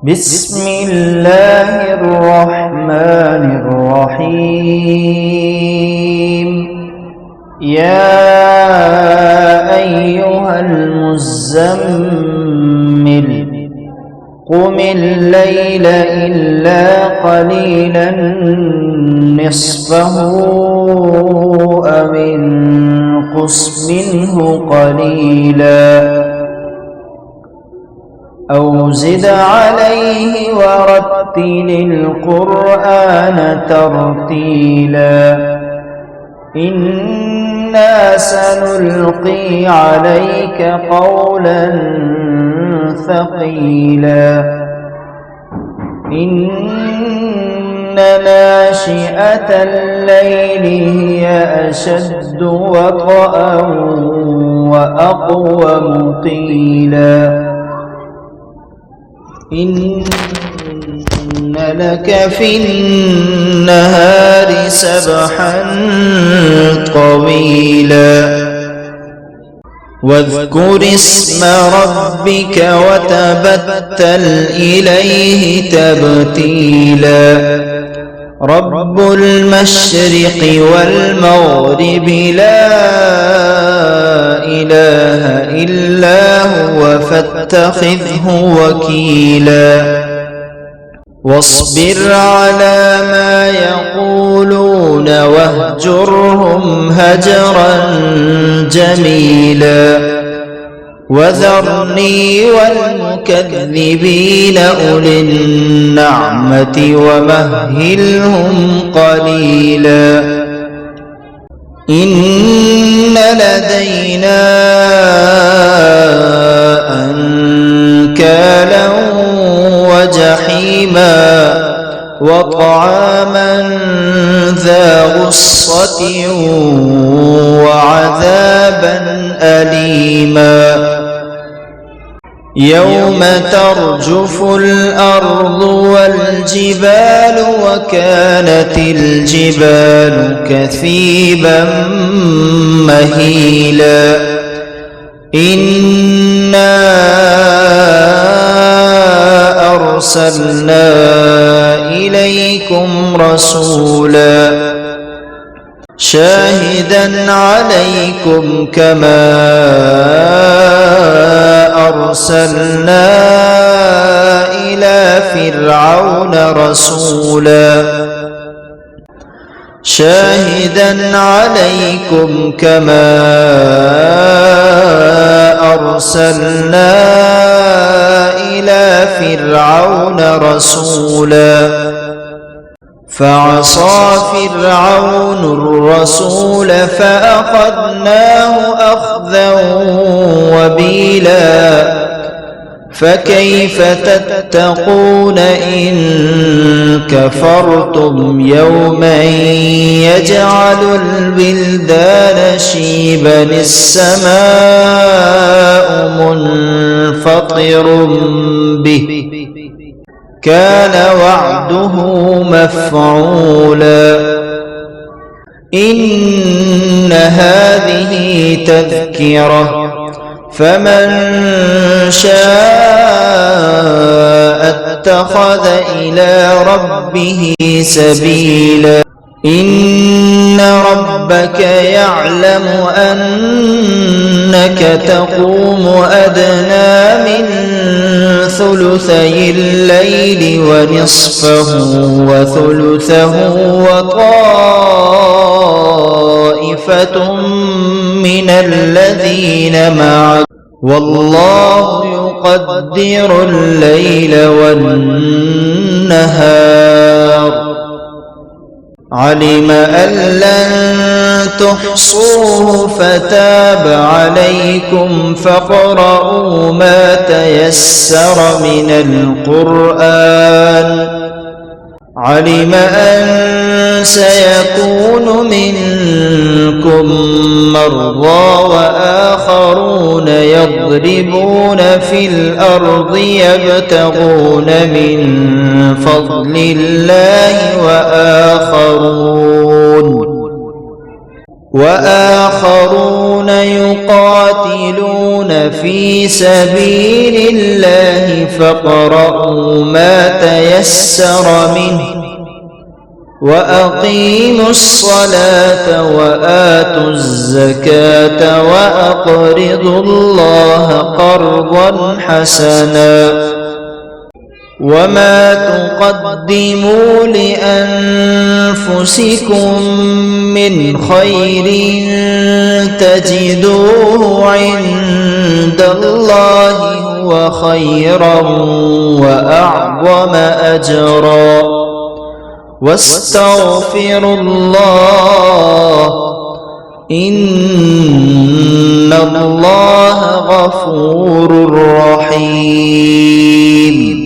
بسم الله الرحمن الرحيم. يا أيها المزمل قم الليل إلا قليلا نصفه أو انقص منه قليلا أو زد عليه ورتل القرآن ترتيلا إنا سنلقي عليك قولا ثقيلا إن ناشئة الليل هي أشد وطئا وأقوم قيلا إن لك في النهار سبحا طويلا واذكر اسم ربك وتبتل إليه تبتيلا رب المشرق والمغرب لا إله إلا هو فاتخذه وكيلا واصبر على ما يقولون واهجرهم هجرا جميلا وذرني والمكذبين أولي النعمة ومهلهم قليلا إن لدينا أنكالا وجحيما وطعاما ذا غصة وعذابا أليما يوم ترجف الأرض والجبال وكانت الجبال كثيبا مهيلا إنا أرسلنا إليكم رسولا شاهدا عليكم كما أرسلنا إلى فرعون رسولا شاهدا عليكم كما أرسلنا إلى فرعون رسولا فعصى فرعون الرسول فأخذناه أخذا وبيلا فكيف تتقون إن كفرتم يوما يجعل البلدان شيبا السماء منفطر به كان وعده مفعولا إن هذه تذكرة فمن شاء اتخذ إلى ربه سبيلا إن ربك يعلم أنك تقوم أدنى من ثلثي الليل ونصفه وثلثه وطائفة من الذين معك والله يقدر الليل والنهار علم أن لن تحصوه فتاب عليكم فاقرؤوا ما تيسر من القرآن علم أن سيكون منكم مرضى وآخرون يضربون في الأرض يبتغون من فضل الله وآخرون وآخرون يقاتلون في سبيل الله فاقرؤوا ما تيسر منه وأقيموا الصلاة وآتوا الزكاة وأقرضوا الله قرضا حسنا وما تقدموا لأنفسكم من خير تجدوه عند الله هو خيرا وأعظم أجرا واستغفروا الله إن الله غفور رحيم.